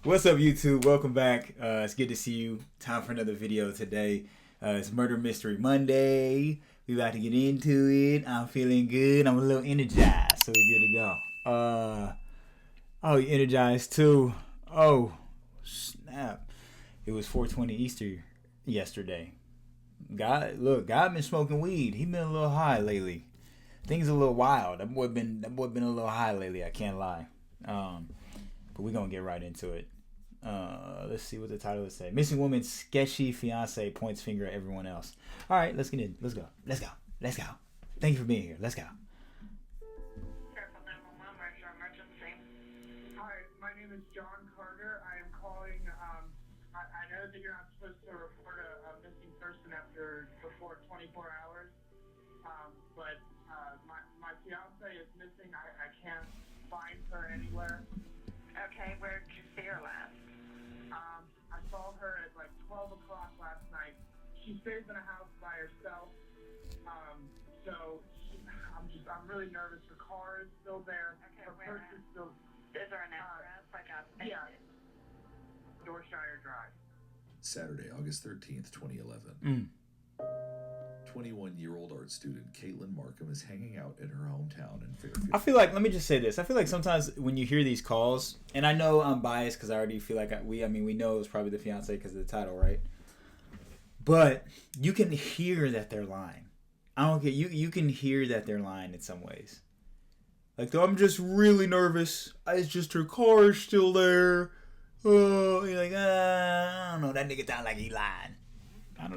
What's up, YouTube? Welcome back. It's good to see you. Time for another video today. It's Murder Mystery Monday. We about to get into it. I'm feeling good. I'm a little energized, so we're good to go. Oh, you energized too. Oh, snap. It was 420 Easter yesterday. God been smoking weed. He been a little high lately. Things a little wild. That boy been a little high lately. I can't lie. But we're gonna get right into it. Let's see what the title would say. Missing woman, sketchy fiance points finger at everyone else. All right, let's get in. Let's go. Thank you for being here. Let's go. Careful 911, where's your emergency? Hi, my name is John Carter. I am calling. I know that you're not supposed to report a missing person before 24 hours, but my fiance is missing. I can't find her anywhere. Okay, where did you see her last? I saw her at like 12 o'clock last night. She stays in a house by herself. I'm really nervous. Her car is still there. Okay, her where purse at? is still. Is there an address? Like a Yeah. Dorshire Drive. Saturday, August 13th, 2011. 21-year-old art student Katelyn Markham is hanging out in her hometown in Fairfield. I feel like, let me just say this. I feel like sometimes when you hear these calls, and I know I'm biased because I already feel like we know it was probably the fiance because of the title, right? But you can hear that they're lying. I don't get you can hear that they're lying in some ways. Like, I'm just really nervous. It's just her car is still there. Oh, you're like, I don't know. That nigga sound like he lying. I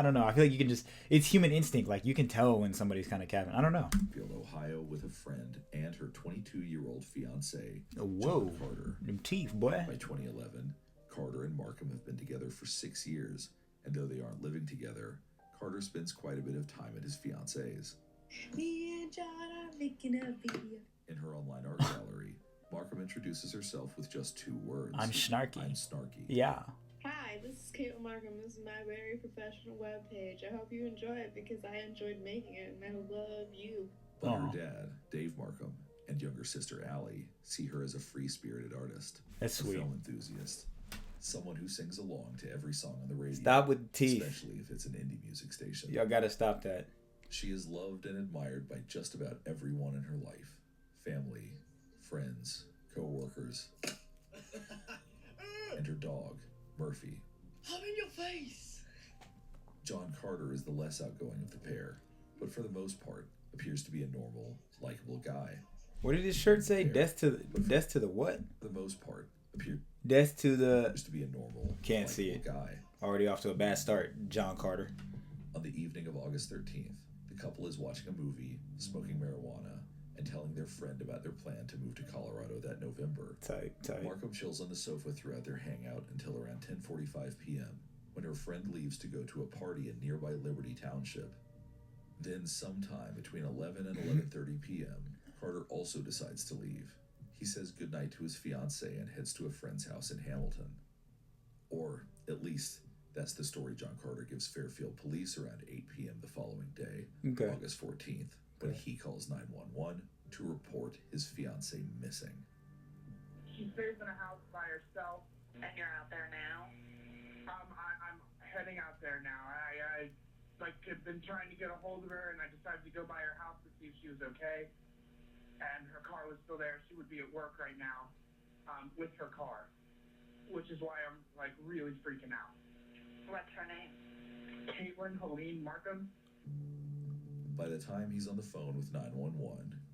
don't know. I feel like you can just, it's human instinct. Like, you can tell when somebody's kind of capping. I don't know. Fairfield, Ohio, with a friend and her 22-year-old fiance, Whoa. John Carter. Them teeth, boy. By 2011, Carter and Markham have been together for 6 years, and though they aren't living together, Carter spends quite a bit of time at his fiance's. Me and John are making a video. In her online art gallery, Markham introduces herself with just 2 words. I'm snarky. I'm snarky. Yeah. Hi, this is Katelyn Markham. This is my very professional webpage. I hope you enjoy it because I enjoyed making it and I love you. But Aw. her dad, Dave Markham, and younger sister Allie see her as a free-spirited artist. That's a sweet. film enthusiast. Someone who sings along to every song on the radio. Stop with the teeth. Especially if it's an indie music station. Y'all gotta stop that. She is loved and admired by just about everyone in her life. Family, friends, co-workers, and her dog, Murphy. I'm in your face! John Carter is the less outgoing of the pair, but for the most part, appears to be a normal, likable guy. What did his shirt say? Death to the what? For the most part, appears Death to the... to be a normal, Can't see likable it. guy. Already off to a bad start, John Carter. On the evening of August 13th, the couple is watching a movie, smoking marijuana, and telling their friend about their plan to move to Colorado that November. Type. Markham chills on the sofa throughout their hangout until around 10:45 p.m., when her friend leaves to go to a party in nearby Liberty Township. Then sometime between 11 and 11:30 p.m., Carter also decides to leave. He says goodnight to his fiancée and heads to a friend's house in Hamilton. Or, at least, that's the story John Carter gives Fairfield police around 8 p.m. the following day, Okay. August 14th, when he calls 911 to report his fiancée missing. She stays in a house by herself. And you're out there now? I'm heading out there now. I have been trying to get a hold of her, and I decided to go by her house to see if she was okay. And her car was still there. She would be at work right now, with her car, which is why I'm like really freaking out. What's her name? Katelyn Helene Markham. By the time he's on the phone with 911,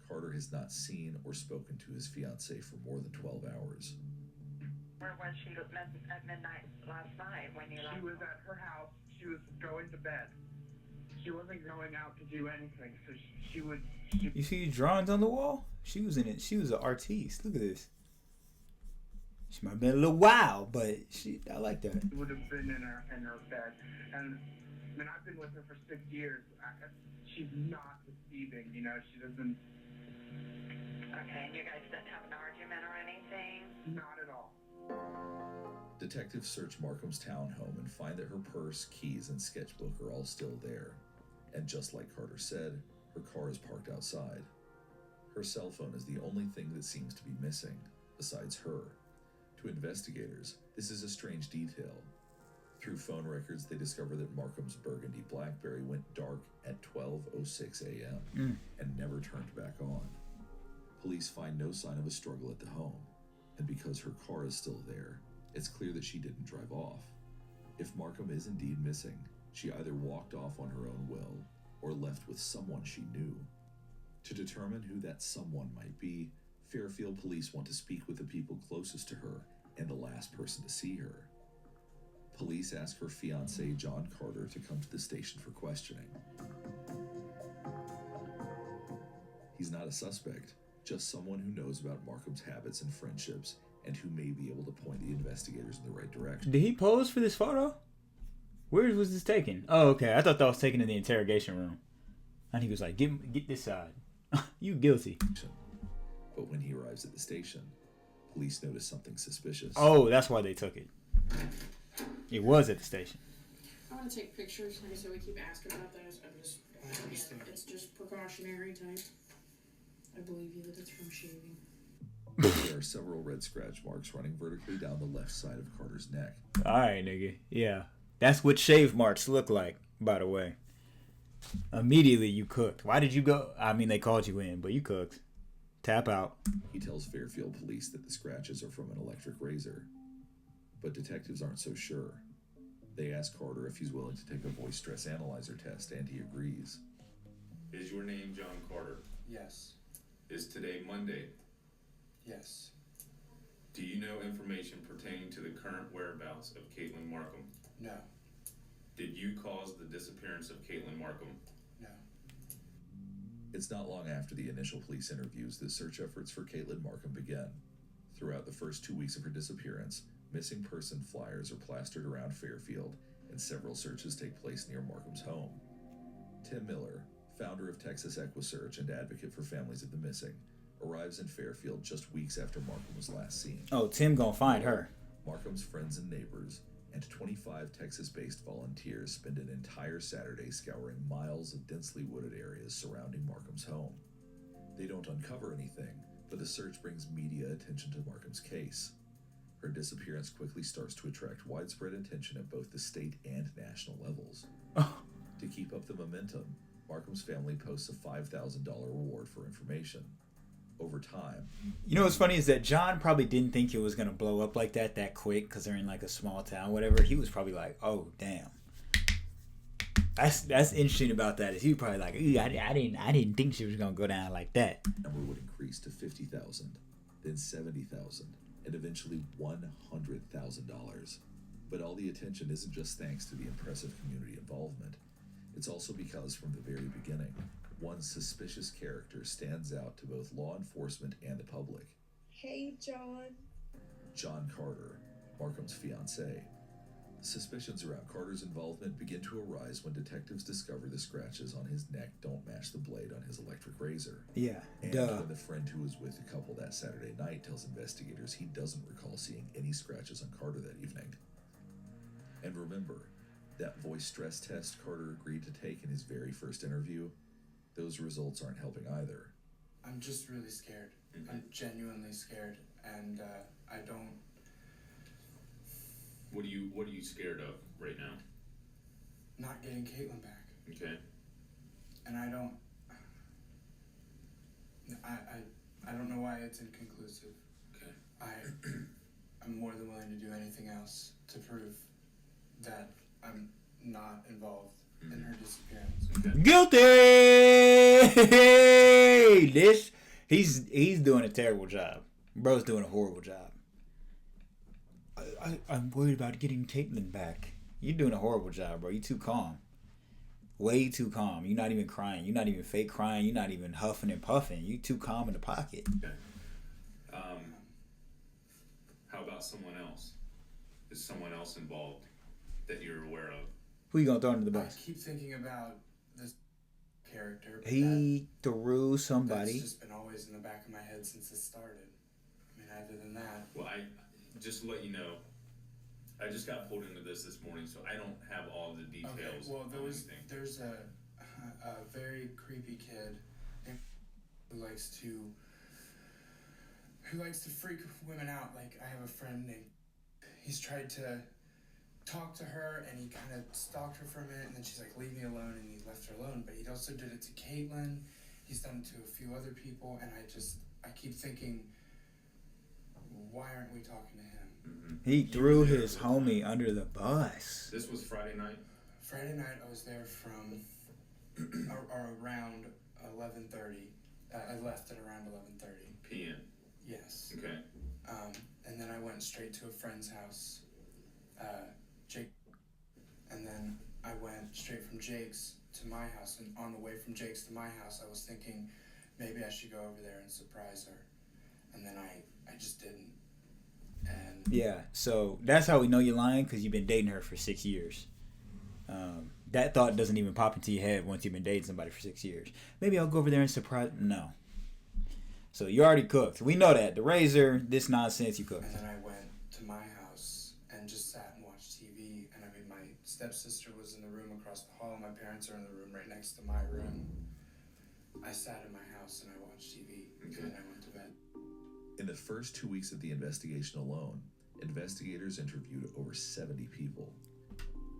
Carter has not seen or spoken to his fiancée for more than 12 hours. Where was she at midnight last night when you left? She was at her house. She was going to bed. She wasn't going out to do anything, so she would. You see these drawings on the wall? She was in it. She was an artiste. Look at this. She might have been a little wild, but I like that. She would have been in her bed, and I mean I've been with her for 6 years. She's not deceiving, you know. She doesn't. Okay, and you guys didn't have an argument or anything? Not at all. Detectives search Markham's townhome and find that her purse, keys, and sketchbook are all still there. And just like Carter said, her car is parked outside. Her cell phone is the only thing that seems to be missing, besides her. To investigators, this is a strange detail. Through phone records, they discover that Markham's burgundy BlackBerry went dark at 12:06 a.m. and never turned back on. Police find no sign of a struggle at the home, and because her car is still there, it's clear that she didn't drive off. If Markham is indeed missing, she either walked off on her own will or left with someone she knew. To determine who that someone might be, Fairfield police want to speak with the people closest to her and the last person to see her. Police ask her fiance, John Carter, to come to the station for questioning. He's not a suspect, just someone who knows about Markham's habits and friendships and who may be able to point the investigators in the right direction. Did he pose for this photo? Where was this taken? Oh, okay. I thought that was taken in the interrogation room. And he was like, get this side. You guilty. But when he arrives at the station, police notice something suspicious. Oh, that's why they took it. It was at the station. I want to take pictures. Like I said, we keep asking about those. It's just precautionary type. I believe you that it's from shaving. There are several red scratch marks running vertically down the left side of Carter's neck. Alright, nigga. Yeah. That's what shave marks look like, by the way. Immediately you cooked. Why did you go? I mean, they called you in, but you cooked. Tap out. He tells Fairfield police that the scratches are from an electric razor. But detectives aren't so sure. They ask Carter if he's willing to take a voice stress analyzer test, and he agrees. Is your name John Carter? Yes. Is today Monday? Yes. Do you know information pertaining to the current whereabouts of Katelyn Markham? No. Did you cause the disappearance of Katelyn Markham? No. It's not long after the initial police interviews that search efforts for Katelyn Markham begin. Throughout the first 2 weeks of her disappearance, missing person flyers are plastered around Fairfield, and several searches take place near Markham's home. Tim Miller, founder of Texas EquiSearch and advocate for families of the missing, arrives in Fairfield just weeks after Markham was last seen. Oh, Tim gonna find her. Markham's friends and neighbors and 25 Texas-based volunteers spend an entire Saturday scouring miles of densely wooded areas surrounding Markham's home. They don't uncover anything, but the search brings media attention to Markham's case. Her disappearance quickly starts to attract widespread attention at both the state and national levels. To keep up the momentum, Markham's family posts a $5,000 reward for information. Over time, You know what's funny is that John probably didn't think it was gonna blow up like that quick because they're in like a small town, whatever. He was probably like, "Oh, damn." That's interesting about that is he probably like, I didn't think she was gonna go down like that. the number would increase to 50,000, then 70,000, and eventually $100,000. But all the attention isn't just thanks to the impressive community involvement. It's also because from the very beginning, one suspicious character stands out to both law enforcement and the public. Hey, John. John Carter, Markham's fiance. Suspicions around Carter's involvement begin to arise when detectives discover the scratches on his neck don't match the blade on his electric razor. Yeah, And duh. when the friend who was with the couple that Saturday night tells investigators he doesn't recall seeing any scratches on Carter that evening. And remember, that voice stress test Carter agreed to take in his very first interview? Those results aren't helping either. I'm just really scared. I'm genuinely scared, and I don't. What are you scared of right now? Not getting Katelyn back, Okay. and I don't. I don't know why it's inconclusive. Okay. I'm more than willing to do anything else to prove that I'm not involved in her disappearance. Okay. Guilty. He's doing a terrible job. Bro's doing a horrible job. I'm worried about getting Katelyn back. You're doing a horrible job, bro. You too calm. Way too calm. You're not even crying. You're not even fake crying. You're not even huffing and puffing. You too calm in the pocket. Okay. How about someone else? Is someone else involved that you're aware of? Who you gonna throw under the I bus? keep thinking about this character. But He threw that's somebody. just been always in the back of my head since it started. I mean, other than that, Well, I just to let you know, I just got pulled into this morning, so I don't have all the details. okay. Well, on anything. there's a very creepy kid who likes to who likes to freak women out. Like, I have a friend named, he's tried to talk to her, and he kind of stalked her for a minute, and then she's like, leave me alone, and he left her alone. But he also did it to Katelyn. He's done it to a few other people, and I keep thinking, why aren't we talking to him? Mm-hmm. He threw his homie under the bus. This was Friday night? Friday night, I was there from around 11:30. I left at around 11:30 p.m. Yes. Okay. And then I went straight to a friend's house, Jake, and then I went straight from Jake's to my house, and on the way from Jake's to my house, I was thinking maybe I should go over there and surprise her, and then I just didn't. And yeah, so that's how we know you're lying, because you've been dating her for 6 years. That thought doesn't even pop into your head once you've been dating somebody for 6 years. Maybe I'll go over there and surprise. No. So you already cooked. We know that. The razor, this nonsense, you cooked. And then I went to my house and just sat and watched TV. And I mean, my stepsister was in the room across the hall. My parents are in the room right next to my room. I sat in my house and I watched TV. Okay. And then I went to bed. In the first 2 weeks of the investigation alone, investigators interviewed over 70 people.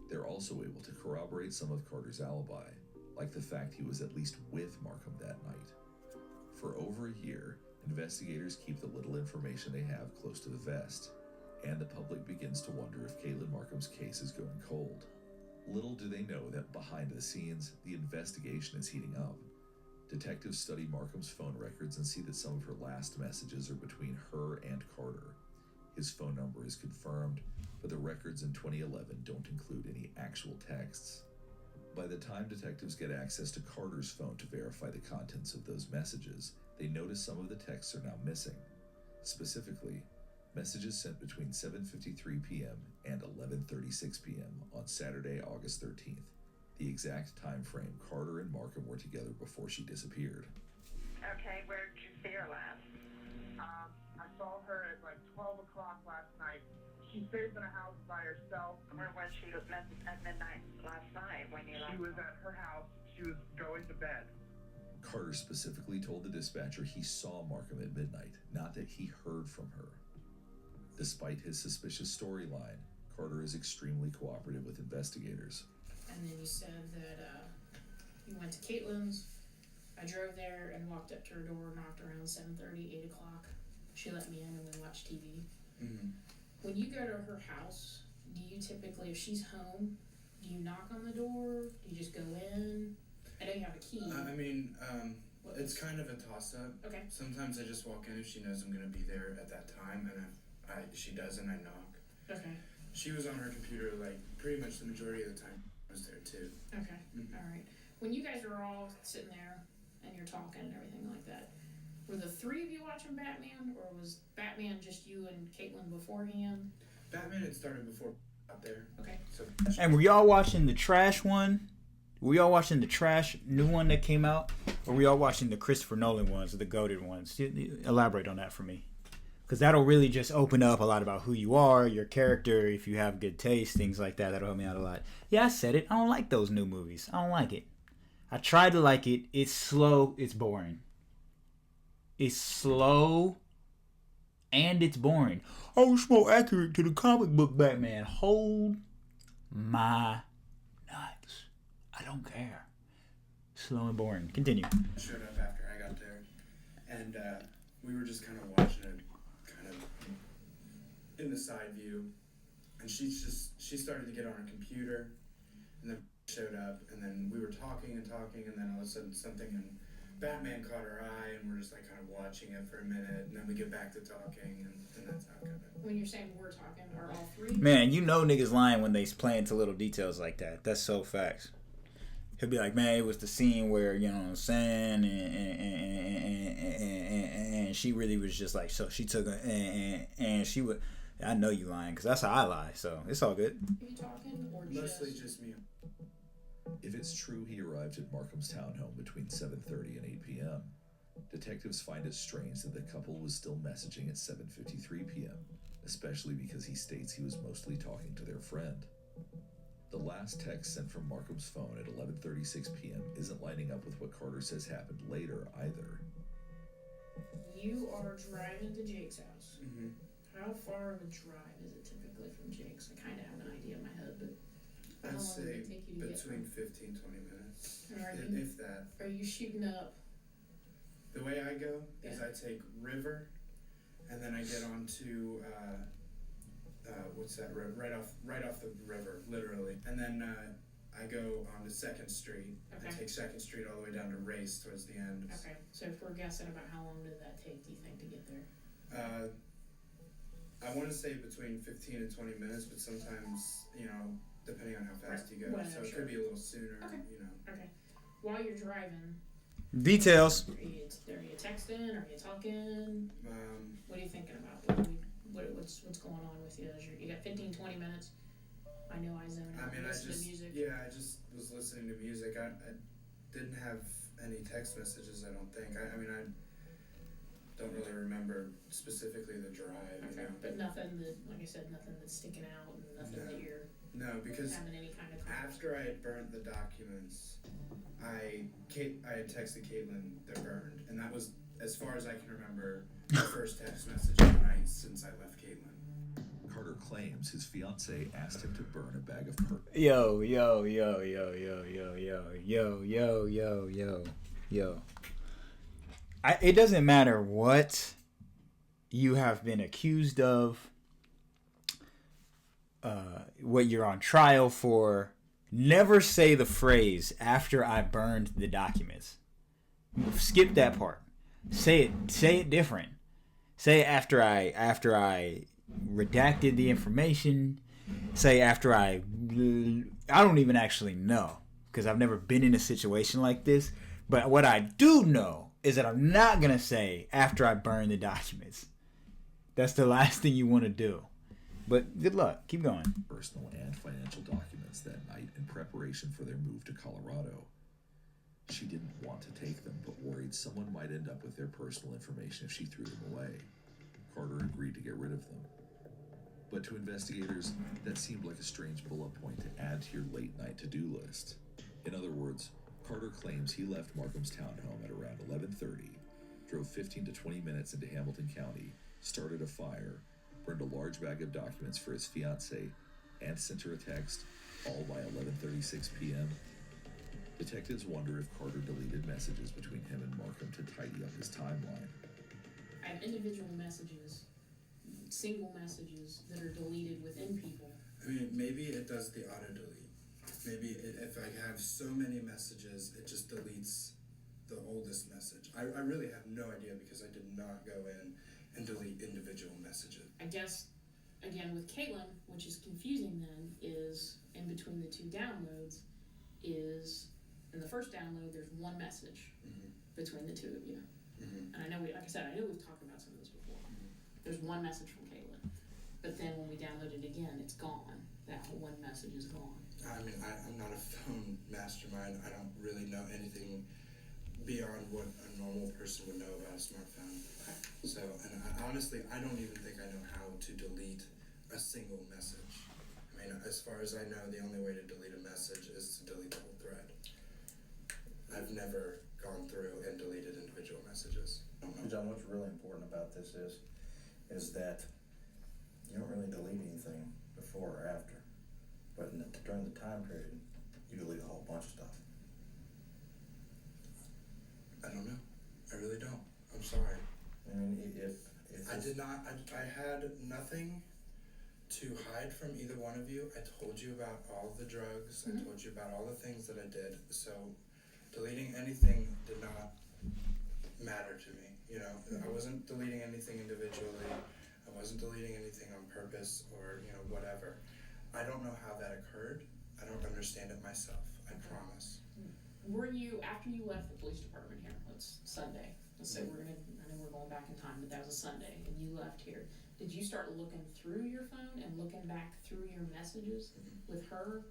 They're also able to corroborate some of Carter's alibi, like the fact he was at least with Markham that night. For over a year, investigators keep the little information they have close to the vest, and the public begins to wonder if Katelyn Markham's case is going cold. Little do they know that behind the scenes, the investigation is heating up. Detectives study Markham's phone records and see that some of her last messages are between her and Carter. His phone number is confirmed, but the records in 2011 don't include any actual texts. By the time detectives get access to Carter's phone to verify the contents of those messages, they notice some of the texts are now missing. Specifically, messages sent between 7:53 p.m. and 11:36 p.m. on Saturday, August 13th, the exact time frame Carter and Markham were together before she disappeared. Okay, where did you see her last? I saw her at like 12 o'clock last night. She stays in a house by herself. Where was she at midnight last night when you She was at her house. She was going to bed. Carter specifically told the dispatcher he saw Markham at midnight, not that he heard from her. Despite his suspicious storyline, Carter is extremely cooperative with investigators. And then you said that you went to Katelyn's. I drove there and walked up to her door, knocked around 7:30, 8 o'clock. She let me in and we watched TV. Mm-hmm. When you go to her house, do you typically, if she's home, do you knock on the door? Do you just go in? I know you have a key. It's kind of a toss-up. Okay. Sometimes I just walk in if she knows I'm going to be there at that time, and if she doesn't, I knock. Okay. She was on her computer, like, pretty much the majority of the time I was there, too. Okay. Mm-hmm. All right. When you guys are all sitting there and you're talking and everything like that, were the three of you watching Batman, or was Batman just you and Katelyn beforehand? Batman had started before out there. Okay. So. And were y'all watching the trash one? Were y'all watching the trash new one that came out? Or were y'all watching the Christopher Nolan ones, or the goated ones? Elaborate on that for me. Because that'll really just open up a lot about who you are, your character, if you have good taste, things like that. That'll help me out a lot. Yeah, I said it. I don't like those new movies. I don't like it. I tried to like it. It's slow. It's boring. It's slow. And it's boring. Oh, it's more accurate to the comic book Batman. Hold my nuts. I don't care. Slow and boring. Continue. I showed up after I got there, and we were just kind of watching it, kind of in the side view, and she started to get on her computer, and then showed up, and then we were talking, and then all of a sudden something in Batman caught her eye, and we're just like kind of watching it for a minute, and then we get back to talking, and that's how it kind of. When you're saying we're talking, are all three? Man, you know niggas lying when they play into little details like that. That's so facts. He'll be like, man, it was the scene where, you know what I'm saying, and she really was just like, so she took and she would. I know you lying because that's how I lie, so it's all good. Are you talking or Mostly just me. If it's true he arrived at Markham's townhome between 7:30 and 8 p.m., detectives find it strange that the couple was still messaging at 7:53 p.m., especially because he states he was mostly talking to their friend. The last text sent from Markham's phone at 11:36 p.m. isn't lining up with what Carter says happened later either. you are driving to Jake's house. Mm-hmm. How far of a drive is it typically from Jake's? I kind of have an idea in my head, but how I'd long would say it take you to get between from? 15-20 minutes, And are you if that. are you shooting up? The way I go is Yeah. I take River, and then I get onto what's that road? Right off the river, literally. And then I go on to 2nd Street. I Okay. take 2nd Street all the way down to Race towards the end. Okay, so if we're guessing about how long did that take, do you think, to get there? I want to say between 15 and 20 minutes, but sometimes, depending on how fast you go. Well, So it sure. could be a little sooner, Okay. Okay. While you're driving, Details. are you texting? Are you talking? Um, What are you thinking about? What's going on with you? You got 15, 20 minutes. I know I zone out. I Listen to music. I just was listening to music. I didn't have any text messages, I don't think. I don't really remember specifically the drive. Okay, but nothing that, like I said, nothing that's sticking out, and nothing that you're No, because having any kind of after I had burnt the documents, I had texted Katelyn they're burned, and that was, as far as I can remember, the first text message of the night since I left Katelyn. Carter claims his fiance asked him to burn a bag of perp. Yo. It doesn't matter what you have been accused of, what you're on trial for. Never say the phrase "after I burned the documents." Skip that part. Say it different. Say after I redacted the information. Say after I don't even actually know, because I've never been in a situation like this. But what I do know is that I'm not gonna say after I burn the documents. That's the last thing you want to do. But good luck. Keep going. Personal and financial documents that night in preparation for their move to Colorado. She didn't want to take them, but worried someone might end up with their personal information if she threw them away. Carter agreed to get rid of them. But to investigators, that seemed like a strange bullet point to add to your late-night to-do list. In other words, Carter claims he left Markham's townhome at around 11:30, drove 15 to 20 minutes into Hamilton County, started a fire, burned a large bag of documents for his fiancée, and sent her a text, all by 11:36 p.m. Detectives wonder if Carter deleted messages between him and Markham to tidy up his timeline. I have individual messages, single messages that are deleted within people. I mean, maybe it does the auto delete. Maybe if I have so many messages, it just deletes the oldest message. I really have no idea, because I did not go in and delete individual messages. I guess, again, with Katelyn, which is confusing then, is in between the two downloads, is in the first download, there's one message between the two of you. And I know we've talked about some of this before. There's one message from Katelyn. But then when we download it again, it's gone. That whole one message is gone. I mean, I'm not a phone mastermind. I don't really know anything beyond what a normal person would know about a smartphone. So, and honestly, I don't even think I know how to delete a single message. I mean, as far as I know, the only way to delete a message is to delete the whole thread. I've never gone through and deleted individual messages. I don't know. John, what's really important about this is that you don't really delete anything before or after, but during the time period, you delete a whole bunch of stuff. I don't know. I really don't. I'm sorry. I mean, if I did not. I had nothing to hide from either one of you. I told you about all the drugs. I told you about all the things that I did. So deleting anything did not matter to me. I wasn't deleting anything individually. I wasn't deleting anything on purpose or whatever. I don't know how that occurred. I don't understand it myself. I promise. Were you, after you left the police department here, it's Sunday, let's say I know we're going back in time, but that was a Sunday, and you left here, did you start looking through your phone and looking back through your messages with her?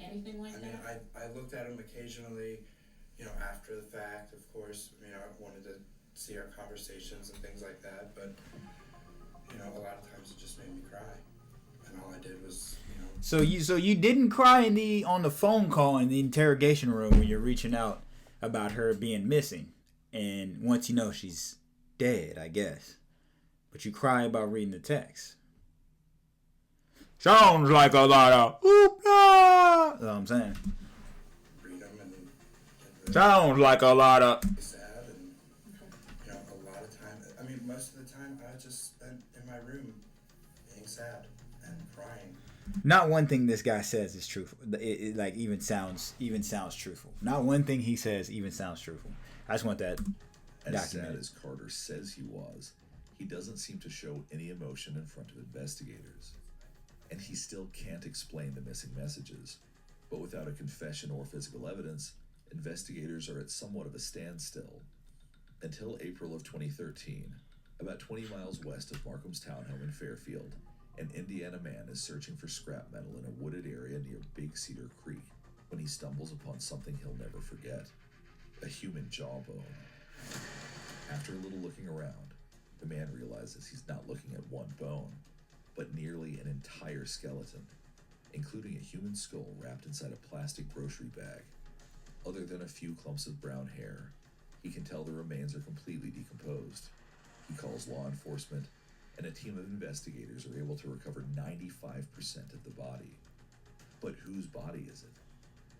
Anything like that? I mean, I looked at them occasionally, after the fact, of course. I wanted to see our conversations and things like that, but, a lot of times it just made me cry. And all I did was, So you didn't cry on the phone call in the interrogation room when you're reaching out about her being missing, and once you know she's dead, I guess. But you cry about reading the text. Sounds like a lot of oop-la. That's what I'm saying. Read them and Sounds like a lot of. sad, and you know, a lot of time. I mean, most of the time I just spent in my room being sad and crying. Not one thing this guy says is truthful. It like even sounds truthful. Not one thing he says even sounds truthful. I just want that As documented. sad as Carter says he was, he doesn't seem to show any emotion in front of investigators. And he still can't explain the missing messages. But without a confession or physical evidence, investigators are at somewhat of a standstill. Until April of 2013, about 20 miles west of Markham's townhome in Fairfield, an Indiana man is searching for scrap metal in a wooded area near Big Cedar Creek when he stumbles upon something he'll never forget: a human jawbone. After a little looking around, the man realizes he's not looking at one bone, but nearly an entire skeleton, including a human skull wrapped inside a plastic grocery bag. Other than a few clumps of brown hair, he can tell the remains are completely decomposed. He calls law enforcement, and a team of investigators are able to recover 95% of the body. But whose body is it?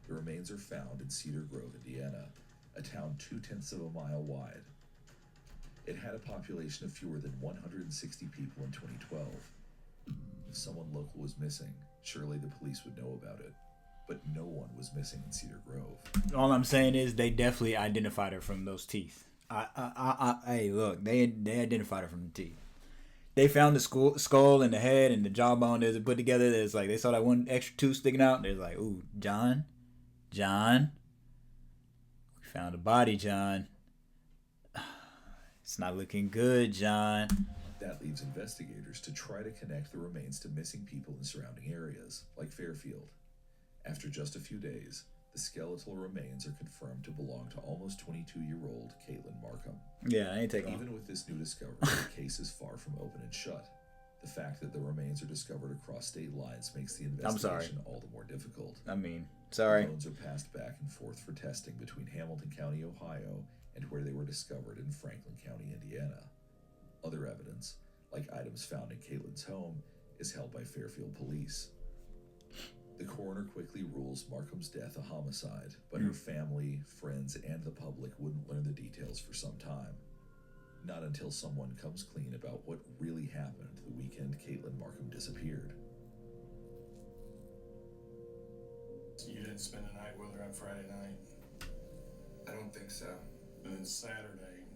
The remains are found in Cedar Grove, Indiana, a town 0.2 of a mile wide. It had a population of fewer than 160 people in 2012. If someone local was missing, surely the police would know about it. But no one was missing in Cedar Grove. All I'm saying is they definitely identified her from those teeth. Hey, look, they identified her from the teeth. They found the skull and the head and the jawbone that was put together. It's like they saw that one extra tooth sticking out. They're like, "Ooh, John, we found a body, John. It's not looking good, John." That leaves investigators to try to connect the remains to missing people in surrounding areas, like Fairfield. After just a few days, the skeletal remains are confirmed to belong to almost 22-year-old Katelyn Markham. Yeah, I ain't taking. Even with this new discovery, the case is far from open and shut. The fact that the remains are discovered across state lines makes the investigation all the more difficult. I mean, sorry. Bones are passed back and forth for testing between Hamilton County, Ohio, and where they were discovered in Franklin County, Indiana. Other evidence, like items found in Katelyn's home, is held by Fairfield police. The coroner quickly rules Markham's death a homicide, but her family, friends, and the public wouldn't learn the details for some time. Not until someone comes clean about what really happened the weekend Katelyn Markham disappeared. You didn't spend the night with her on Friday night? I don't think so. And then Saturday,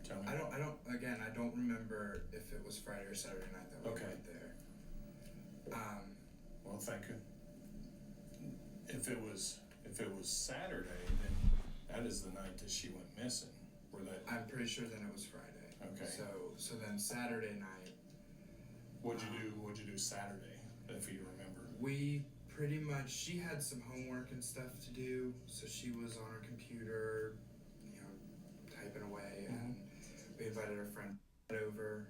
tell me. I don't remember if it was Friday or Saturday night that we Okay. went there. Well, thank you. If it was Saturday, then that is the night that she went missing. I'm pretty sure then it was Friday. Okay. So then Saturday night. What'd you do Saturday, if you remember? We pretty much, she had some homework and stuff to do, so she was on her computer, typing away, and we invited her friend over,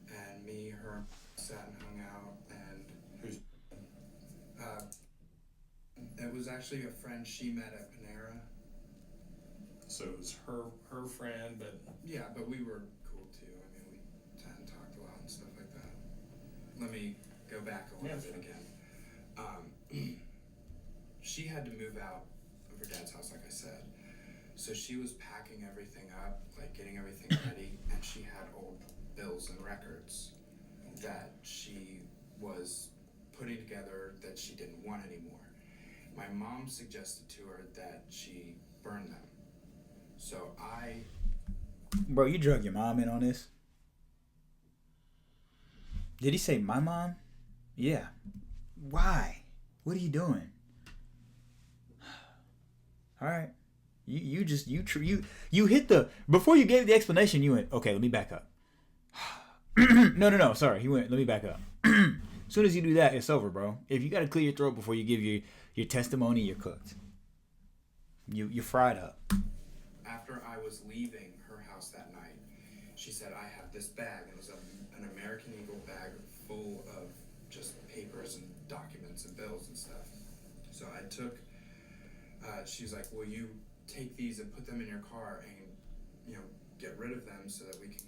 and me, her, sat and hung out, and Who's? It was actually a friend she met at Panera. So it was her friend, but Yeah, but we were cool too. I mean, we sat and talked a lot and stuff like that. Let me go back a little bit again. She had to move out of her dad's house, like I said. So she was packing everything up, like getting everything ready, and she had old bills and records that she was putting together that she didn't want anymore. My mom suggested to her that she burn them. So Bro, you drug your mom in on this? Did he say my mom? Yeah. Why? What are you doing? All right. You hit the, before you gave the explanation, you went, okay, let me back up. No, sorry. He went, let me back up. As soon as you do that, it's over, bro. If you got to clear your throat before you give your testimony, you're cooked. You're fried up. After I was leaving her house that night, she said, I have this bag. It was an American Eagle bag full of just papers and documents and bills and stuff. So I took, she's like, will you take these and put them in your car and, get rid of them so that we can,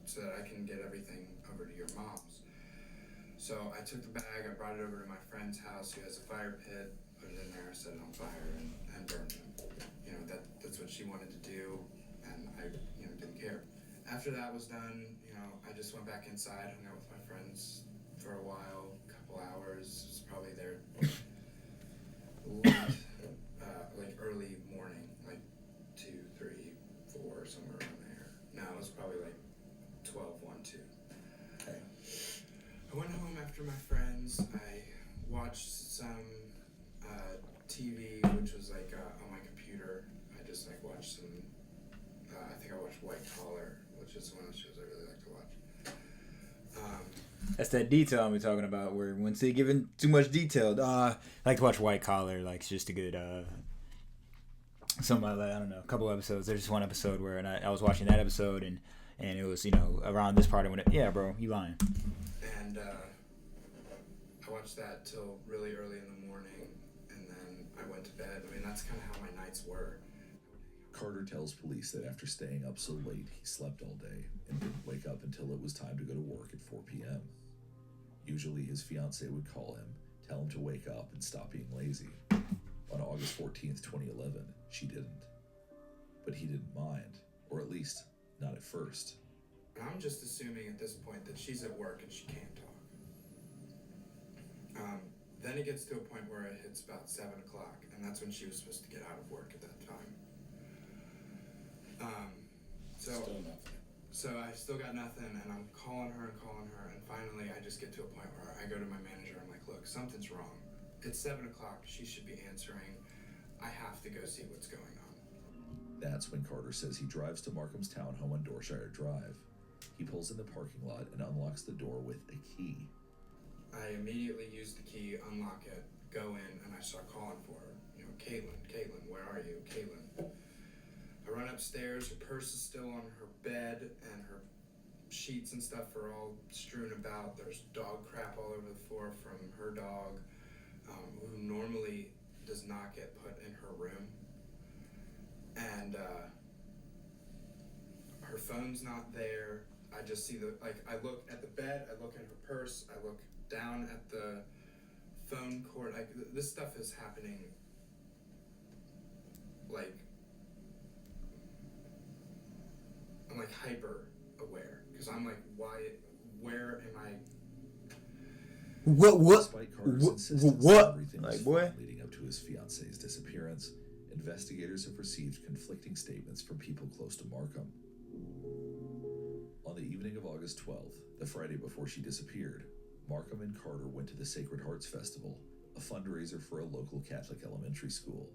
so that I can get everything over to your mom's. So I took the bag, I brought it over to my friend's house who has a fire pit, put it in there, set it on fire, and burned him. That's what she wanted to do, and I, didn't care. After that was done, I just went back inside, hung out with my friends for a while, a couple hours. It was probably there late, like early morning, like 2, 3, 4, somewhere around there. No, it was probably like 12, 1, 2. Okay. I went home after my friends. I watched some TV, which was like on my computer. I just like watched some. I think I watched White Collar, which is one of the shows I really like to watch. That's that detail I'm talking about, where once they given too much detail, I like to watch White Collar. Like, it's just a good some I don't know, a couple episodes. There's just one episode where I was watching that episode, and it was around this part when yeah, bro, you lying. And I watched that till really early in the morning, and then I went to bed. I mean, that's kind of how my nights were. Carter tells police that after staying up so late, he slept all day and didn't wake up until it was time to go to work at 4 p.m. Usually his fiance would call him, tell him to wake up and stop being lazy. On August 14th, 2011, she didn't. But he didn't mind, or at least not at first. I'm just assuming at this point that she's at work and she can't talk. Then it gets to a point where it hits about 7 o'clock, and that's when she was supposed to get out of work at that time. Still nothing. So I still got nothing, and I'm calling her, and finally I just get to a point where I go to my manager. I'm like, look, something's wrong. It's 7 o'clock. She should be answering. I have to go see what's going on. That's when Carter says he drives to Markham's townhome on Dorshire Drive. He pulls in the parking lot and unlocks the door with a key. I immediately use the key, unlock it, go in, and I start calling for her. Katelyn, where are you? Katelyn. I run upstairs, her purse is still on her bed, and her sheets and stuff are all strewn about. There's dog crap all over the floor from her dog, who normally does not get put in her room. And her phone's not there. I just see I look at the bed, I look in her purse, I look down at the phone cord. This stuff is happening, I'm hyper aware, because I'm where am I? What? Despite Carter's insistence that everything was fine leading up to his fiance's disappearance, investigators have received conflicting statements from people close to Markham. On the evening of August 12th, the Friday before she disappeared, Markham and Carter went to the Sacred Hearts Festival, a fundraiser for a local Catholic elementary school.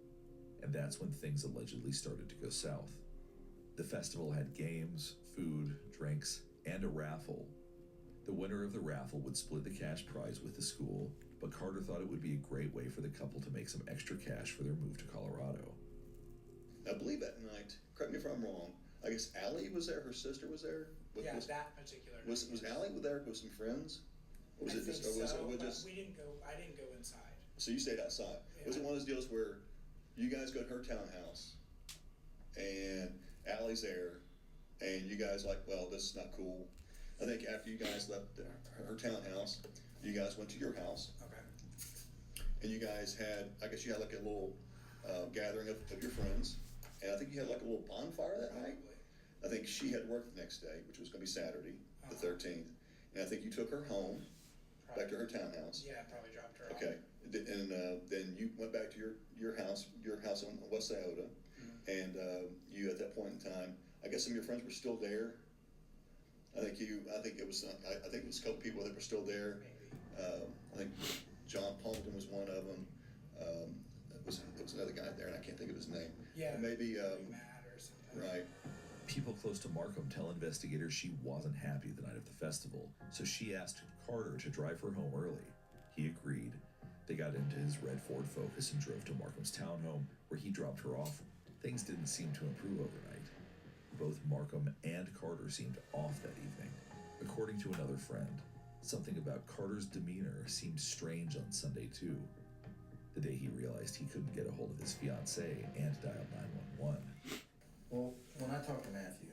And that's when things allegedly started to go south. The festival had games, food, drinks, and a raffle. The winner of the raffle would split the cash prize with the school, but Carter thought it would be a great way for the couple to make some extra cash for their move to Colorado. I believe that night, correct me if I'm wrong, I guess Allie was there, her sister was there? That particular night. Was Allie there with some friends? Or was I it just, think or was so, it but just... I didn't go inside. So you stayed outside. Yeah. Was it one of those deals where you guys go to her townhouse and Allie's there and you guys well, this is not cool. I think after you guys left her townhouse, you guys went to your house. Okay. And you guys had, I guess you had a little gathering of your friends. And I think you had a little bonfire that night. I think she had work the next day, which was going to be Saturday, the 13th. And I think you took her home, back to her townhouse. Yeah, probably dropped her off. Okay. And then you went back to your house on West Iota. Mm-hmm. And you, at that point in time, I guess some of your friends were still there. I think it was a couple people that were still there. Maybe. I think John Palmerton was one of them. It was another guy there, and I can't think of his name. Yeah. Maybe Matt or something. right. People close to Markham tell investigators she wasn't happy the night of the festival, so she asked Carter to drive her home early. He agreed. They got into his red Ford Focus and drove to Markham's townhome, where he dropped her off. Things didn't seem to improve overnight. Both Markham and Carter seemed off that evening. According to another friend, something about Carter's demeanor seemed strange on Sunday too, the day he realized he couldn't get a hold of his fiancée and dialed 911. Well, when I talked to Matthew,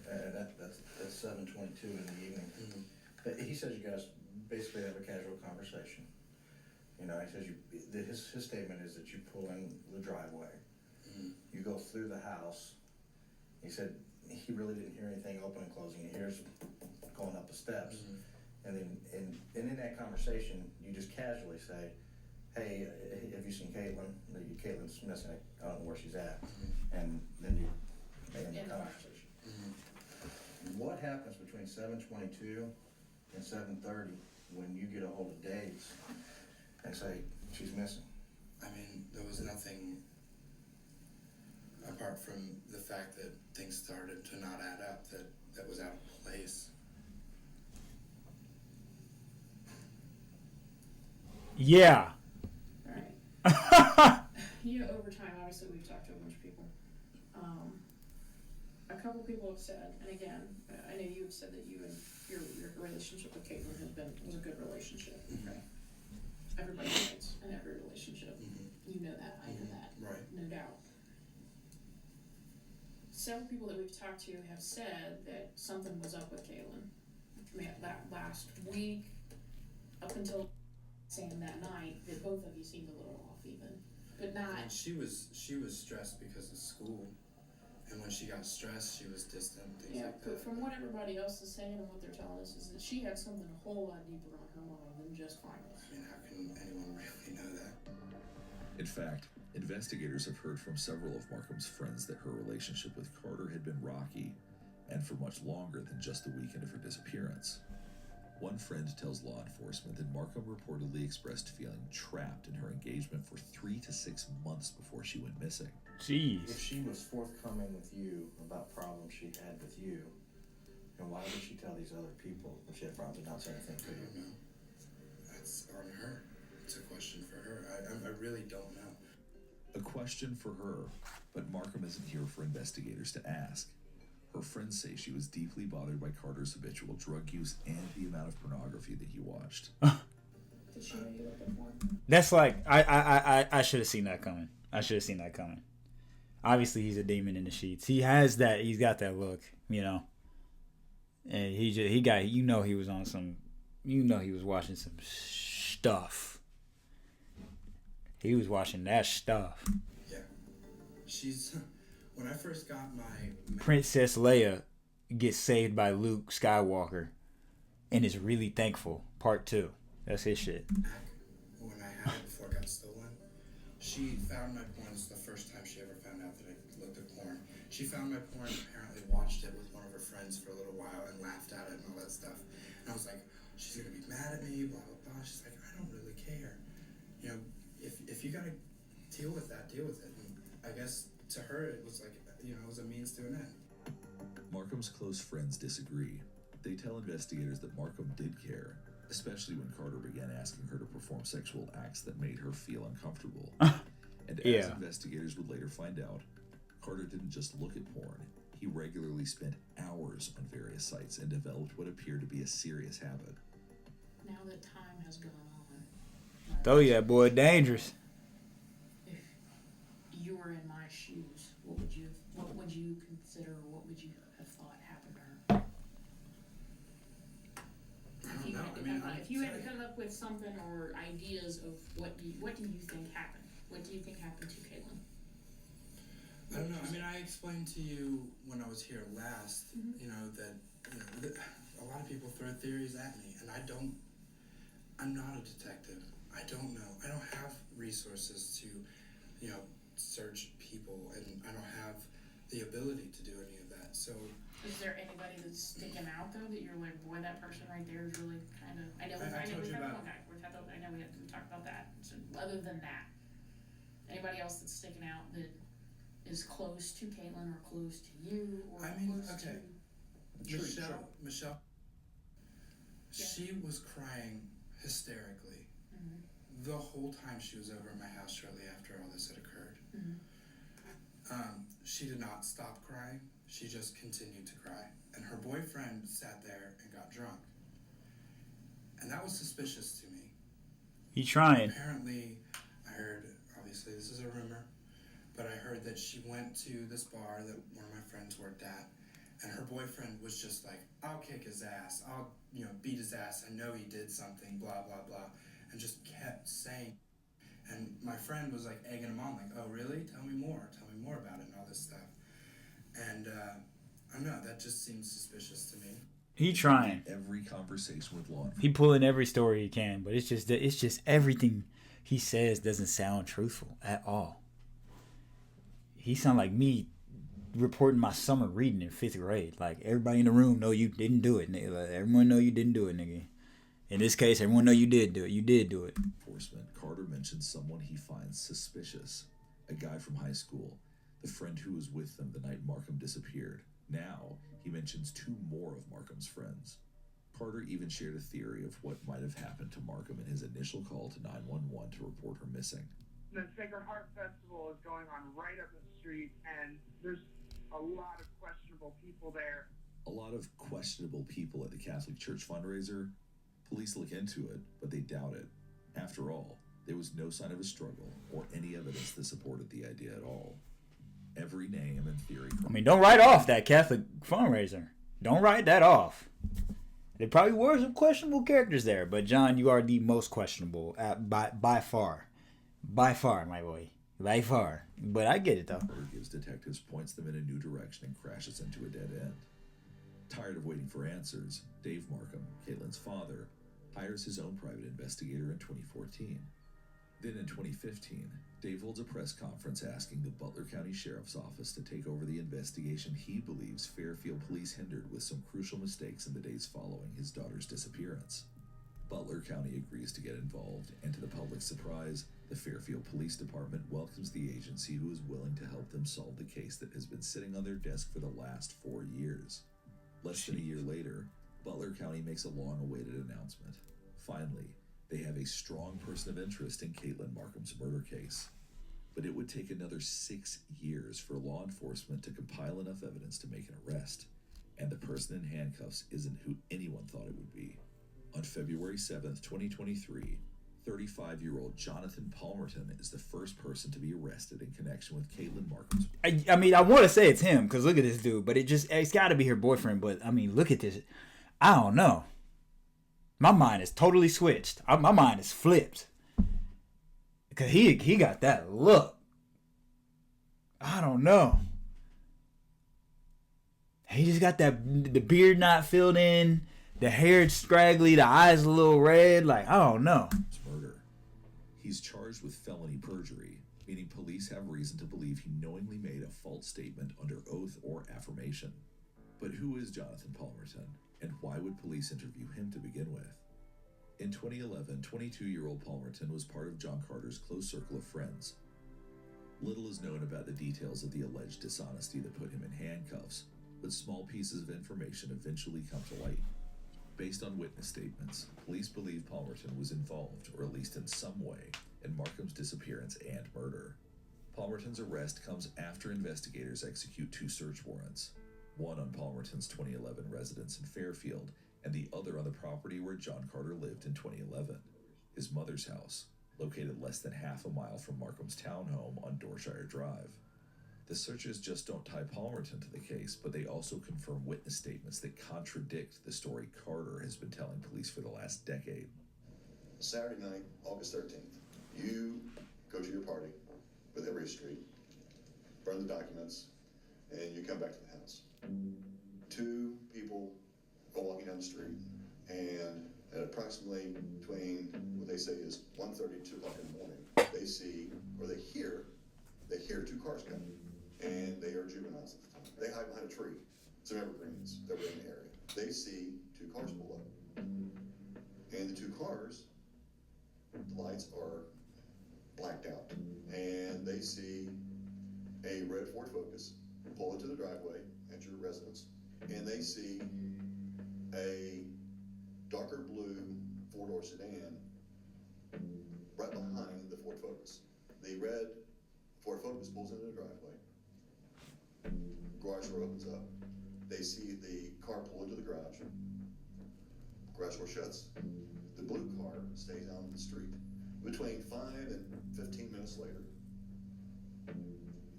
that's 7:22 in the evening. Mm-hmm. He says you guys basically have a casual conversation. You know, he says his statement is that you pull in the driveway, you go through the house. He said he really didn't hear anything open and closing. He hears going up the steps, and then in that conversation, you just casually say, "Hey, have you seen Katelyn? Katelyn's missing. I don't know where she's at." And then you end the conversation. What happens between 7:22 and 7:30 when you get a hold of Dave's and say she's missing? I mean, there was nothing apart from the fact that things started to not add up, that was out of place. Yeah. Alright. You know, over time, obviously, we've talked to a bunch of people. A couple people have said, and again, I know you have said that you and your relationship with Katelyn was a good relationship. Okay. Everybody fights in every relationship. You know that. I know that. Right. No doubt. Several people that we've talked to have said that something was up with Katelyn. That last week, up until saying that night, that both of you seemed a little off even. But not. And she was stressed because of school, and when she got stressed, she was distant. Things like but that. from what everybody else is saying and what they're telling us is that she had something a whole lot deeper on her mind than just finals. I mean, how can anyone really know that? In fact, investigators have heard from several of Markham's friends that her relationship with Carter had been rocky, and for much longer than just the weekend of her disappearance. One friend tells law enforcement that Markham reportedly expressed feeling trapped in her engagement for 3 to 6 months before she went missing. Jeez. If she was forthcoming with you about problems she had with you, then why would she tell these other people if she had problems and not say anything to I you? don't know. That's on her. It's a question for her. I really don't know. A question for her, but Markham isn't here for investigators to ask. Her friends say she was deeply bothered by Carter's habitual drug use and the amount of pornography that he watched. Did she know you looked at porn? That's like I should have seen that coming. Obviously, he's a demon in the sheets. He's got that look, you know. And he was on some, he was watching some stuff. He was watching that stuff. Yeah. When I first got my... Princess Leia gets saved by Luke Skywalker and is really thankful. Part 2. That's his shit. When I had it before it got stolen, she found my porn. This is the first time she ever found out that I looked at porn. She found my porn and apparently watched it with one of her friends for a little while and laughed at it and all that stuff. And I was like, she's going to be mad at me, blah, blah, blah. She's like, I don't really care. You know, if you got to deal with that, deal with it. And I guess to her it was like, you know, it was a means to an end. Markham's close friends disagree. They tell investigators that Markham did care, especially when Carter began asking her to perform sexual acts that made her feel uncomfortable. And as investigators would later find out, Carter didn't just look at porn. He regularly spent hours on various sites and developed what appeared to be a serious habit. Now that time has gone on. Oh yeah, boy, dangerous. If you were in my shoes, what would you consider, or what would you have thought happened to her? If you had to come up with something or ideas of what do you think happened? What do you think happened to Katelyn? I don't know. I mean, I explained to you when I was here last, you know, that a lot of people throw theories at me, and I'm not a detective. I don't know. I don't have resources to, you know, search people, and I don't have the ability to do any of that. So, is there anybody that's sticking out though that you're like, boy, that person right there is really kind of? I know we talked about that. So other than that, anybody else that's sticking out that is close to Katelyn or close to you or close to Michelle. Yeah. She was crying hysterically the whole time she was over at my house shortly after all this had occurred. She did not stop crying. She just continued to cry. And her boyfriend sat there and got drunk. And that was suspicious to me. He trying. Apparently, I heard, obviously this is a rumor, but I heard that she went to this bar that one of my friends worked at, and her boyfriend was just like, I'll kick his ass, I'll, beat his ass, I know he did something, blah, blah, blah, and just kept saying. And my friend was like egging him on, like, oh, really? Tell me more about it and all this stuff. And I don't know, that just seems suspicious to me. He trying. Every conversation with law enforcement. He pulling every story he can, but it's just everything he says doesn't sound truthful at all. He sound like me reporting my summer reading in 5th grade. Like, everybody in the room know you didn't do it, nigga. Like, everyone know you didn't do it, nigga. In this case, everyone know you did do it. You did do it. Enforcement. Carter mentions someone he finds suspicious. A guy from high school. The friend who was with them the night Markham disappeared. Now, he mentions 2 more of Markham's friends. Carter even shared a theory of what might have happened to Markham in his initial call to 911 to report her missing. The Sacred Heart Festival is going on right up the street, and there's a lot of questionable people there. A lot of questionable people at the Catholic Church fundraiser? Police look into it, but they doubt it. After all, there was no sign of a struggle or any evidence that supported the idea at all. Every name and theory... I mean, don't write off that Catholic fundraiser. Don't write that off. There probably were some questionable characters there, but John, you are the most questionable by far. By far, my boy. By far. But I get it, though. Carter gives detectives, points them in a new direction, and crashes into a dead end. Tired of waiting for answers, Dave Markham, Katelyn's father, hires his own private investigator in 2014. Then in 2015, Dave holds a press conference asking the Butler County Sheriff's Office to take over the investigation he believes Fairfield police hindered with some crucial mistakes in the days following his daughter's disappearance. Butler County agrees to get involved, and to the public's surprise, the Fairfield Police Department welcomes the agency who is willing to help them solve the case that has been sitting on their desk for the last 4 years. Less than a year later, Butler County makes a long-awaited announcement. Finally, they have a strong person of interest in Katelyn Markham's murder case. But it would take another 6 years for law enforcement to compile enough evidence to make an arrest, and the person in handcuffs isn't who anyone thought it would be. On February 7th, 2023, 35-year-old Jonathan Palmerton is the first person to be arrested in connection with Katelyn Markham's... I mean, I want to say it's him, because look at this dude, but it's got to be her boyfriend, but, I mean, look at this. I don't know. My mind is totally switched. My mind is flipped. Because he got that look. I don't know. He just got the beard not filled in, the hair scraggly, the eyes a little red. Like, I don't know. Murder. He's charged with felony perjury, meaning police have reason to believe he knowingly made a false statement under oath or affirmation. But who is Jonathan Palmerton, and why would police interview him to begin with? In 2011, 22-year-old Palmerton was part of John Carter's close circle of friends. Little is known about the details of the alleged dishonesty that put him in handcuffs, but small pieces of information eventually come to light. Based on witness statements, police believe Palmerton was involved, or at least in some way, in Markham's disappearance and murder. Palmerton's arrest comes after investigators execute 2 search warrants, one on Palmerton's 2011 residence in Fairfield, and the other on the property where John Carter lived in 2011, his mother's house, located less than half a mile from Markham's townhome on Dorshire Drive. The searches just don't tie Palmerton to the case, but they also confirm witness statements that contradict the story Carter has been telling police for the last decade. Saturday night, August 13th, you go to your party with Everett Street, burn the documents, and you come back to the house. 2 people go walking down the street, and at approximately between what they say is 1:30 to 2 o'clock in the morning, they see, or they hear 2 cars coming, and they are juveniles at the time. They hide behind a tree, some evergreens that were in the area. They see 2 cars pull up, and the 2 cars, the lights are blacked out, and they see a red Ford Focus pull into the driveway at your residence, and they see a darker blue 4-door sedan right behind the Ford Focus. The red Ford Focus pulls into the driveway. Garage door opens up. They see the car pull into the garage. Garage door shuts. The blue car stays out on the street. Between 5 and 15 minutes later,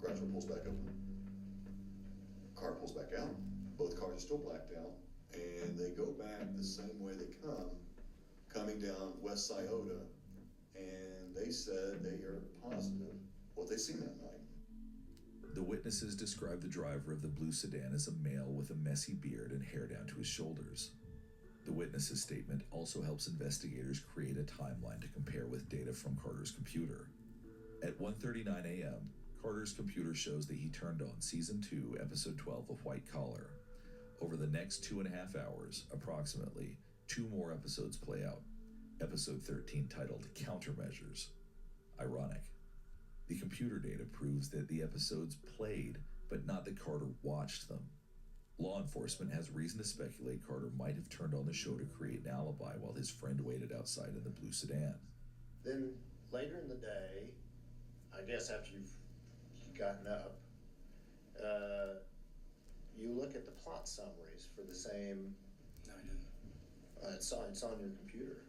Garage door pulls back open. Car pulls back out. Both cars are still blacked out, and they go back the same way they coming down West Scioto, and they said they are positive what they seen that night. The witnesses described the driver of the blue sedan as a male with a messy beard and hair down to his shoulders. The witness's statement also helps investigators create a timeline to compare with data from Carter's computer. At 1:39 a.m., Carter's computer shows that he turned on Season 2, Episode 12 of White Collar. Over the next 2.5 hours, approximately, 2 more episodes play out. Episode 13, titled Countermeasures. Ironic. The computer data proves that the episodes played, but not that Carter watched them. Law enforcement has reason to speculate Carter might have turned on the show to create an alibi while his friend waited outside in the blue sedan. Then later in the day, I guess after you've gotten up, you look at the plot summaries for the same. No, I didn't. It's on your computer.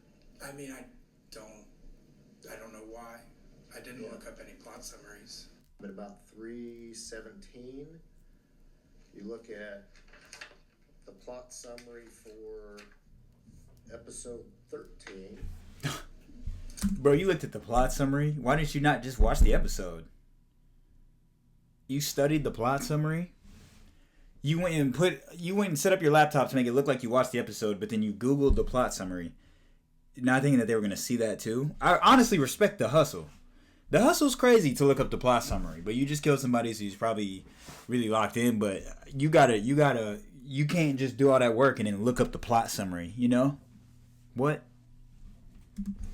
I mean, I don't know why. I didn't look up any plot summaries. But about 3:17, you look at the plot summary for episode 13. Bro, you looked at the plot summary. Why didn't you not just watch the episode? You studied the plot summary? You went and set up your laptop to make it look like you watched the episode, but then you Googled the plot summary, not thinking that they were going to see that too. I honestly respect the hustle. The hustle's crazy to look up the plot summary, but you just killed somebody, so he's probably really locked in. But you can't just do all that work and then look up the plot summary, you know? What?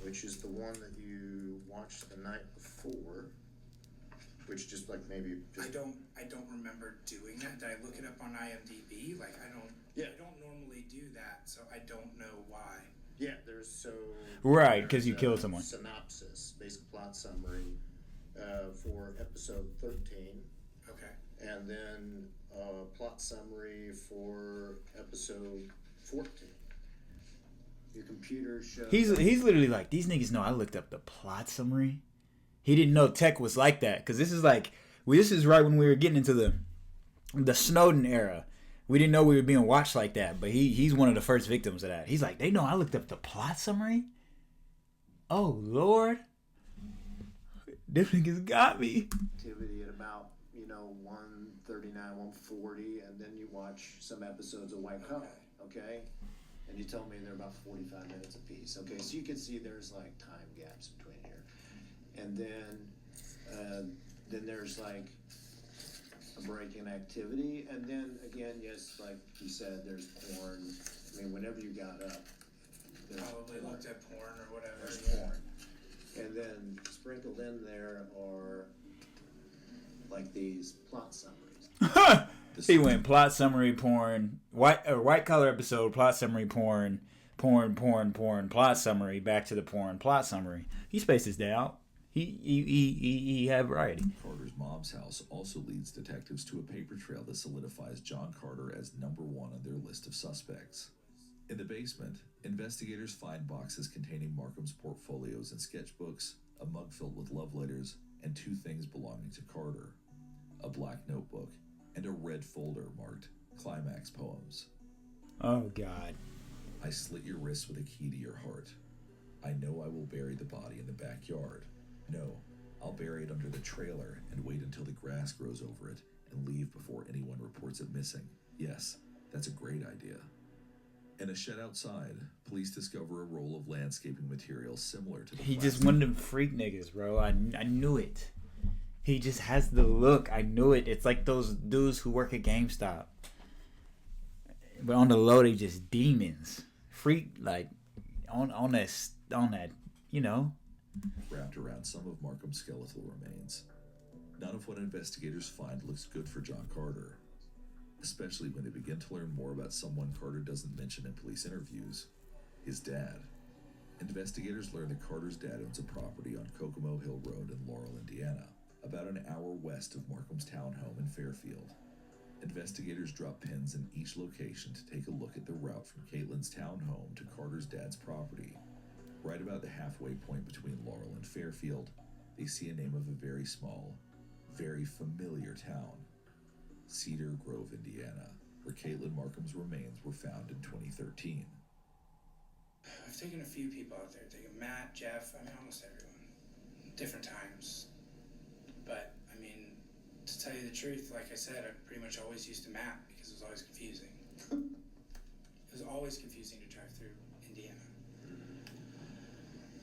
Which is the one that you watched the night before, which just like maybe. I don't remember doing that. Did I look it up on IMDb? Like I don't normally do that, so I don't know why. Yeah, there's right, because you killed someone. Synopsis, basic plot summary for episode 13. Okay. And then plot summary for episode 14. Your computer shows. He's literally like, these niggas know I looked up the plot summary. He didn't know tech was like that, because this is right when we were getting into the Snowden era. We didn't know we were being watched like that, but he's one of the first victims of that. He's like, they know I looked up the plot summary? Oh, Lord. Them niggas got me. Activity at about, 1:39, 1:40, and then you watch some episodes of White Collar, okay? And you told me they're about 45 minutes apiece, okay? So you can see there's like time gaps between here. And then there's like a break in activity, and then again, yes, like you said, there's porn. I mean, whenever you got up, there's Probably porn. looked at porn or whatever. There's Yeah. porn. And then sprinkled in there are like these plot summaries. He went plot summary porn, white collar episode, plot summary porn, plot summary, back to the porn, plot summary. He spaced his day out. He had variety. Carter's mom's house also leads detectives to a paper trail that solidifies John Carter as number 1 on their list of suspects. In the basement, investigators find boxes containing Markham's portfolios and sketchbooks, a mug filled with love letters, and 2 things belonging to Carter: a black notebook and a red folder marked Climax Poems. Oh, God. I slit your wrists with a key to your heart. I know I will bury the body in the backyard. No, I'll bury it under the trailer and wait until the grass grows over it and leave before anyone reports it missing. Yes, that's a great idea. In a shed outside, police discover a roll of landscaping material similar to the He plastic. just one of them freak niggas, bro. I knew it. He just has the look. I knew it. It's like those dudes who work at GameStop. But on the low, they just demons. Freak, like, on that, wrapped around some of Markham's skeletal remains. None of what investigators find looks good for John Carter, especially when they begin to learn more about someone Carter doesn't mention in police interviews: his dad. Investigators learn that Carter's dad owns a property on Kokomo Hill Road in Laurel, Indiana, about an hour west of Markham's townhome in Fairfield. Investigators drop pins in each location to take a look at the route from Katelyn's townhome to Carter's dad's property. Right about the halfway point between Laurel and Fairfield, they see a name of a very small, very familiar town, Cedar Grove, Indiana, where Katelyn Markham's remains were found in 2013. I've taken a few people out there. I've taken Matt, Jeff, almost everyone. Different times. But, to tell you the truth, like I said, I pretty much always used to map because it was always confusing. It was always confusing to drive through Indiana.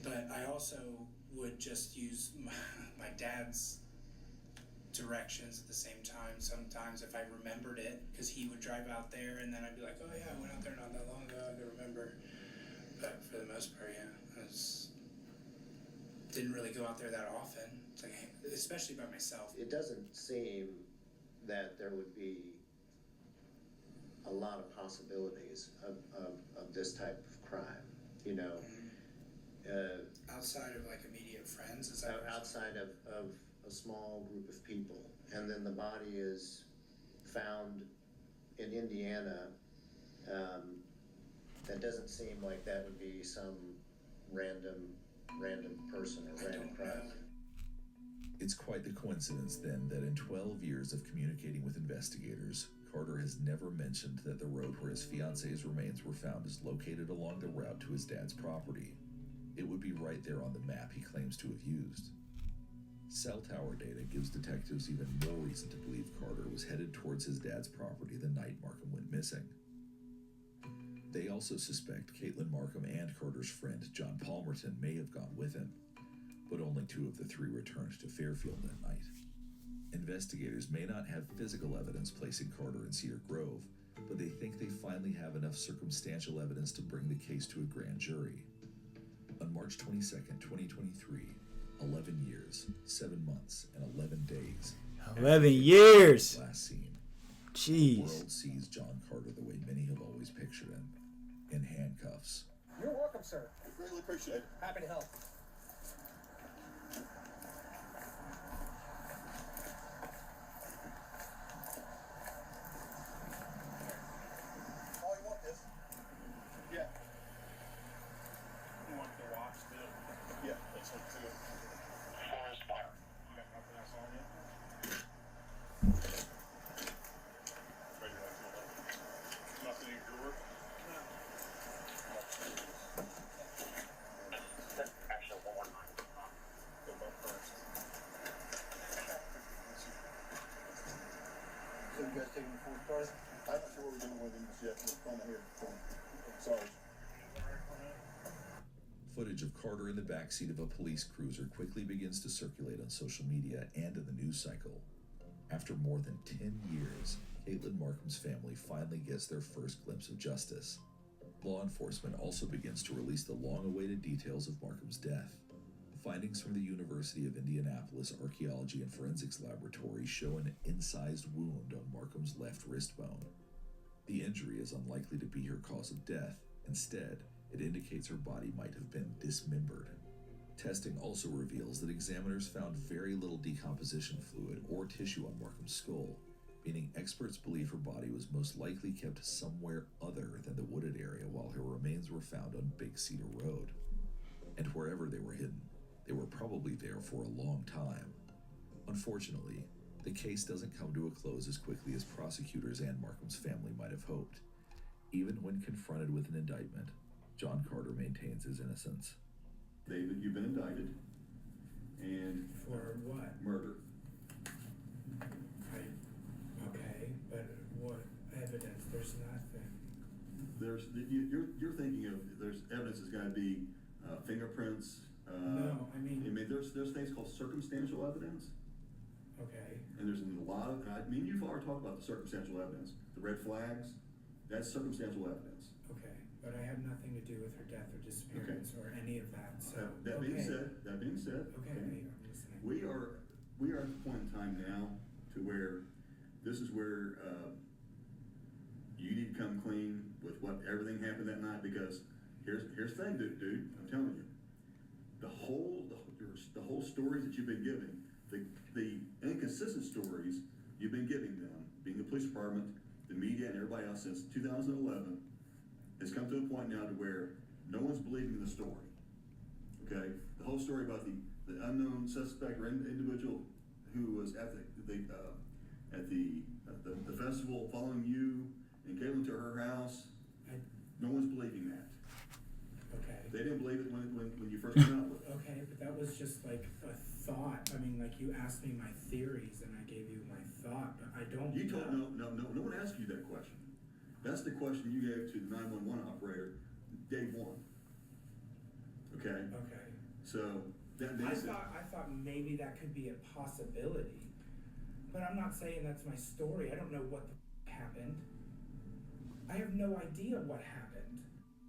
But I also would just use my dad's directions at the same time. Sometimes if I remembered it, because he would drive out there, and then I'd be like, oh yeah, I went out there not that long ago, I can remember. But for the most part, yeah, didn't really go out there that often. It's like, especially by myself. It doesn't seem that there would be a lot of possibilities of this type of crime, you know. Outside of like immediate friends, is that outside of a small group of people, and then the body is found in Indiana. That doesn't seem like that would be some random person or random crime. It's quite the coincidence then that in 12 years of communicating with investigators, Carter has never mentioned that the road where his fiance's remains were found is located along the route to his dad's property. It would be right there on the map he claims to have used. Cell tower data gives detectives even more reason to believe Carter was headed towards his dad's property the night Markham went missing. They also suspect Katelyn Markham and Carter's friend John Palmerton may have gone with him, but only 2 of the 3 returned to Fairfield that night. Investigators may not have physical evidence placing Carter in Cedar Grove, but they think they finally have enough circumstantial evidence to bring the case to a grand jury. On March 22nd, 2023, 11 years, 7 months, and 11 days. 11 years! Last seen. Jeez. The world sees John Carter the way many have always pictured him, in handcuffs. You're welcome, sir. I really appreciate it. Happy to help. Oh, you want this? Yeah. You want the watch too? Yeah, that's one too. Forest fire. You got nothing else on you? Ready to go? Nothing in your drawer? Actually, one more. Go back first. So you guys taking the fourth card? I'm not sure what we're doing with him yet. We're trying to hear. Sorry. Footage of Carter in the backseat of a police cruiser quickly begins to circulate on social media and in the news cycle. After more than 10 years, Katelyn Markham's family finally gets their first glimpse of justice. Law enforcement also begins to release the long-awaited details of Markham's death. Findings from the University of Indianapolis Archaeology and Forensics Laboratory show an incised wound on Markham's left wrist bone. The injury is unlikely to be her cause of death. Instead, it indicates her body might have been dismembered. Testing also reveals that examiners found very little decomposition fluid or tissue on Markham's skull, meaning experts believe her body was most likely kept somewhere other than the wooded area while her remains were found on Big Cedar Road. And wherever they were hidden, they were probably there for a long time. Unfortunately, the case doesn't come to a close as quickly as prosecutors and Markham's family might have hoped. Even when confronted with an indictment, John Carter maintains his innocence. David, you've been indicted. And For what? murder. Okay, but what evidence? There's nothing. You're thinking of, there's evidence that's got to be fingerprints. No, there's things called circumstantial evidence. Okay. And there's a lot of, you've already talked about the circumstantial evidence. The red flags, that's circumstantial evidence. Okay, but I have nothing to do with her death or disappearance or any of that. So That being said, okay, I'm listening. we are at the point in time now to where this is where you need to come clean with what everything happened that night, because here's the thing, dude, I'm telling you, the whole stories that you've been giving, the inconsistent stories you've been giving them, being the police department, the media, and everybody else since 2011, has come to a point now to where no one's believing the story. Okay, the whole story about the unknown suspect or individual who was at the festival following you and Katelyn to her house. No one's believing that. Okay. They didn't believe it when you first came out with it. Okay, but that was just like a thought. I mean, like you asked me my theories and I gave you my thought, but I don't. You told no one asked you that question. That's the question you gave to the 911 operator day one. Okay. Okay. So that I thought maybe that could be a possibility, but I'm not saying that's my story. I don't know what happened. I have no idea what happened.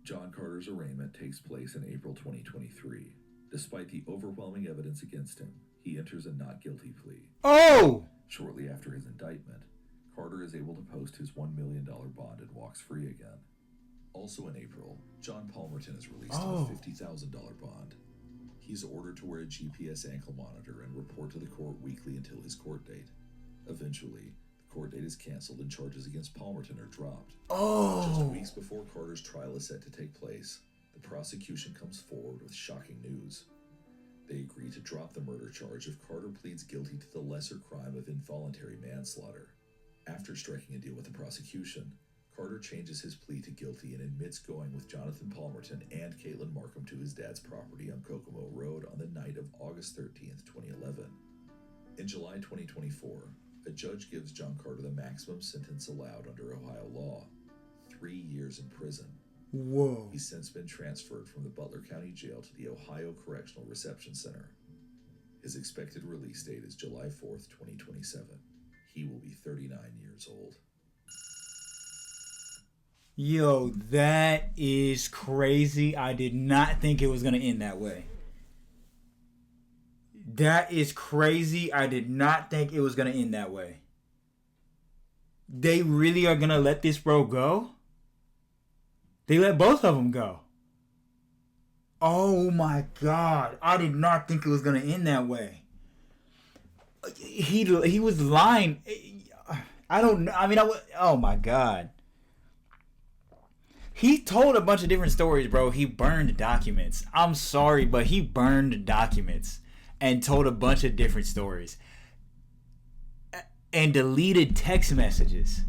John Carter's arraignment takes place in April 2023. Despite the overwhelming evidence against him, he enters a not guilty plea. Oh! Shortly after his indictment, Carter is able to post his $1 million bond and walks free again. Also in April, John Palmerton is released on a $50,000 bond. He's ordered to wear a GPS ankle monitor and report to the court weekly until his court date. Eventually, the court date is canceled and charges against Palmerton are dropped. Just weeks before Carter's trial is set to take place, the prosecution comes forward with shocking news. They agree to drop the murder charge if Carter pleads guilty to the lesser crime of involuntary manslaughter. After striking a deal with the prosecution, Carter changes his plea to guilty and admits going with Jonathan Palmerton and Katelyn Markham to his dad's property on Kokomo Road on the night of August 13th, 2011. In July 2024, a judge gives John Carter the maximum sentence allowed under Ohio law, 3 years in prison. Whoa. He's since been transferred from the Butler County Jail to the Ohio Correctional Reception Center. His expected release date is July 4th, 2027. He will be 39 years old. Yo, that is crazy. I did not think it was going to end that way. That is crazy. I did not think it was going to end that way. They really are going to let this bro go? They let both of them go. Oh my God. I did not think it was going to end that way. He was lying. I don't know. I mean, oh my God. He told a bunch of different stories, bro. He burned documents. I'm sorry, but he burned documents and told a bunch of different stories and deleted text messages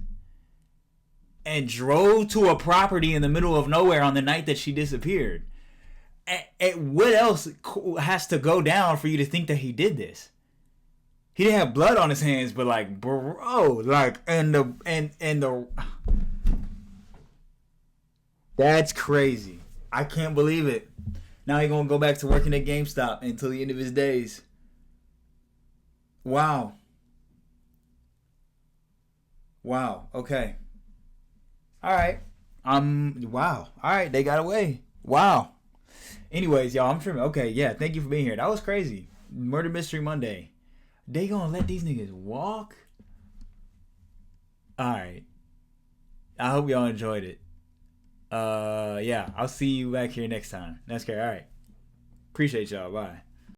and drove to a property in the middle of nowhere on the night that she disappeared. And what else has to go down for you to think that he did this? He didn't have blood on his hands, but like, bro, like, and the that's crazy. I can't believe it. Now he's gonna go back to working at GameStop until the end of his days. Wow. Wow. Okay. All right. Wow. All right. They got away. Wow. Anyways, y'all, I'm tripping. Okay. Yeah. Thank you for being here. That was crazy. Murder Mystery Monday. They gonna let these niggas walk? All right. I hope y'all enjoyed it. Yeah, I'll see you back here next time. That's great. All right. Appreciate y'all. Bye.